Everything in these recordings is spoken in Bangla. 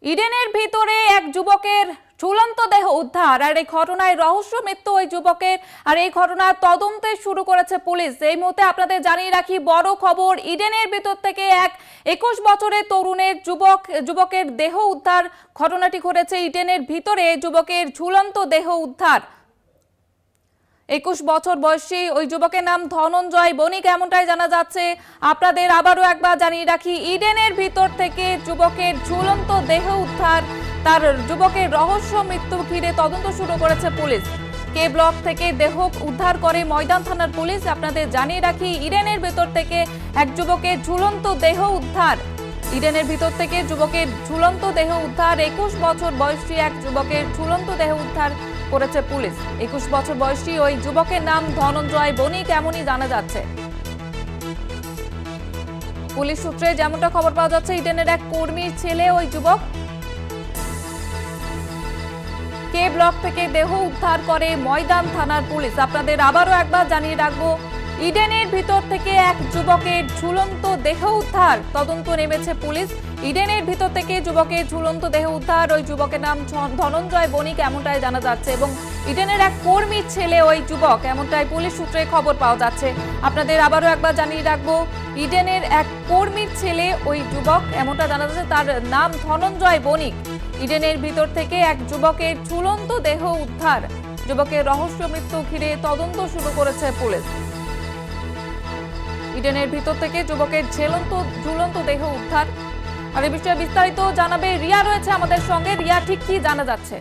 ইডেনের ভিতরে এক যুবকের ঝুলন্ত দেহ উদ্ধার আর এই ঘটনায় রহস্য মৃত্যু ওই যুবকের। আর এই ঘটনার তদন্তে শুরু করেছে পুলিশ। এই মুহূর্তে আপনাদের জানিয়ে রাখি বড় খবর, ইডেনের ভিতর থেকে এক 21 বছরের তরুণের যুবকের দেহ উদ্ধার। ঘটনাটি ঘটেছে ইডেনের ভিতরে, যুবকের ঝুলন্ত দেহ উদ্ধার। 21 বছর বয়সী ওই যুবকের নাম ধনঞ্জয় বণিক, এমনটাই জানা যাচ্ছে। আপনাদের আবারও একবার জানিয়ে রাখি, ইডেনের ভিতর থেকে যুবকের ঝুলন্ত দেহ উদ্ধার। তার যুবকের রহস্য মৃত্যু ঘিরে তদন্ত শুরু করেছে পুলিশ। কে ব্লক থেকে দেহ উদ্ধার করে ময়দান থানার পুলিশ। আপনাদের জানিয়ে রাখি, ইডেনের ভিতর থেকে এক যুবকের ঝুলন্ত দেহ উদ্ধার। ইডেনের ভিতর থেকে যুবকের ঝুলন্ত দেহ উদ্ধার। 21 বছর বয়সী এক যুবকের ঝুলন্ত দেহ উদ্ধার করেছে পুলিশ। 21 বছর বয়সী ওই যুবকের নাম ধনঞ্জয় বণিক, এমনই জানা যাচ্ছে। পুলিশ সূত্রে যেমনটা খবর পাওয়া যাচ্ছে, ইডেনের এক কর্মীর ছেলে ওই যুবক। কে ব্লক থেকে দেহ উদ্ধার করে ময়দান থানার পুলিশ। আপনাদের আবারও একবার জানিয়ে রাখবো, ইডেনের ভিতর থেকে এক যুবকের ঝুলন্ত দেহ উদ্ধার। তদন্ত নেমেছে পুলিশ। ইডেনের ভিতর থেকে যুবকের ঝুলন্ত দেহ উদ্ধার। ওই যুবকের নাম ধনঞ্জয় বণিক, এমনটাই জানা যাচ্ছে। এবং ইডেনের এক কর্মীর ছেলে ওই যুবক, এমনটাই পুলিশ সূত্রে খবর পাওয়া যাচ্ছে। আপনাদের আবারও একবার জানিয়ে রাখবো, ইডেনের এক কর্মীর ছেলে ওই যুবক, এমনটা জানা যাচ্ছে। তার নাম ধনঞ্জয় বণিক। ইডেনের ভিতর থেকে এক যুবকের ঝুলন্ত দেহ উদ্ধার। যুবকের রহস্য মৃত্যু ঘিরে তদন্ত শুরু করেছে পুলিশ। ইডেনের ভিতর থেকে যুবকের ঝুলন্ত দেহ উদ্ধার। আর এই বিষয়ে বিস্তারিত জানাবে রিয়া, রয়েছে আমাদের সঙ্গে। রিয়া, ঠিক কি জানা যাচ্ছে?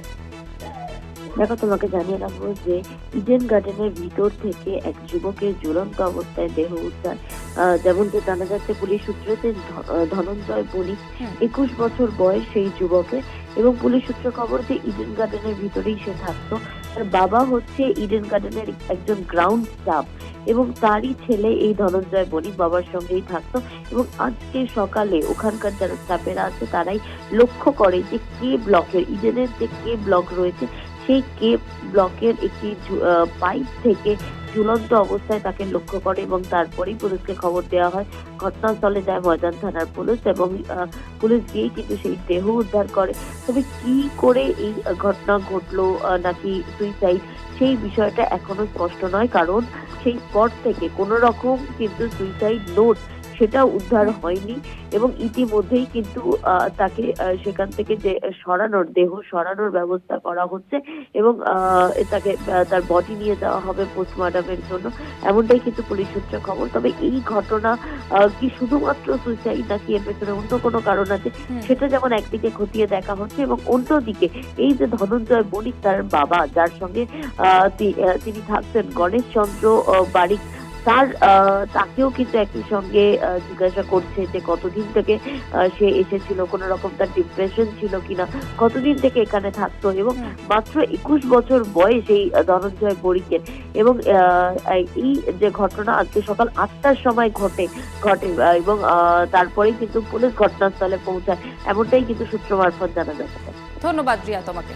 দেখো, তোমাকে জানিয়ে রাখবো যে ইডেন গার্ডেনের ভিতর থেকে এক যুবকের ঝুলন্ত অবস্থায় দেহ উদ্ধার। যেমনটা জানা যাচ্ছে পুলিশ সূত্রে, ধনঞ্জয় বণিক 21 বছর বয়স সেই যুবকের। এবং পুলিশ সূত্রে খবর যে ইডেন গার্ডেনের ভিতরেই সে থাকতো। তার বাবা হচ্ছে ইডেন গার্ডেনের একজন গ্রাউন্ড স্টাফ এবং তারই ছেলে এই ধনঞ্জয় বণিক বাবার সঙ্গেই থাকতো। এবং আজকে সকালে ওখানকার যারা স্টাফেরা আছে তারাই লক্ষ্য করে যে কে ব্লকের, ইডেনের যে কে ব্লক রয়েছে সেই কে ব্লকের একটি পাইপ থেকে ঝুলন্ত অবস্থায় তাকে লক্ষ্য করে এবং তারপরেই পুলিশকে খবর দেওয়া হয়। ঘটনাস্থলে যায় ময়দান থানার পুলিশ এবং পুলিশ গিয়ে কিন্তু সেই দেহ উদ্ধার করে। তবে কি করে এই ঘটনা ঘটলো, নাকি সুইসাইড, সেই বিষয়টা এখনো স্পষ্ট নয়। কারণ সেই স্পট থেকে কোনো রকম কিন্তু সুইসাইড নোট সেটা উদ্ধার হয়নি এবং ইতিমধ্যেই কিন্তু তাকে সেখান থেকে যে দেহ সরানোর ব্যবস্থা করা হচ্ছে এবং তাকে তার বডি নিয়ে যাওয়া হবে পোস্টমর্টমের জন্য, এমনটাই কিন্তু পুলিশ সূত্রে খবর। তবে এই ঘটনা কি শুধুমাত্র সুইসাইড নাকি এর পেছনে অন্য কোনো কারণ আছে, সেটা যেমন একদিকে খতিয়ে দেখা হচ্ছে এবং অন্যদিকে এই যে ধনঞ্জয় বণিক, তার বাবা যার সঙ্গে তিনি থাকতেন, গণেশ চন্দ্র বারিক, তাকেও কিন্তু একই সঙ্গে জিজ্ঞাসা করছে যে কতদিন থেকে সে এসেছিল, কোন রকম তার ডিপ্রেশন ছিল কিনা, কতদিন থেকে এখানে থাকতো। এবং মাত্র 21 বছর বয়স এই ধনঞ্জয় বণিকের। এবং এই যে ঘটনা আজকে সকাল 8টার সময় ঘটে এবং তারপরেই কিন্তু পুলিশ ঘটনাস্থলে পৌঁছায়, এমনটাই কিন্তু সূত্র মারফত জানা যাচ্ছে। ধন্যবাদ রিয়া তোমাকে।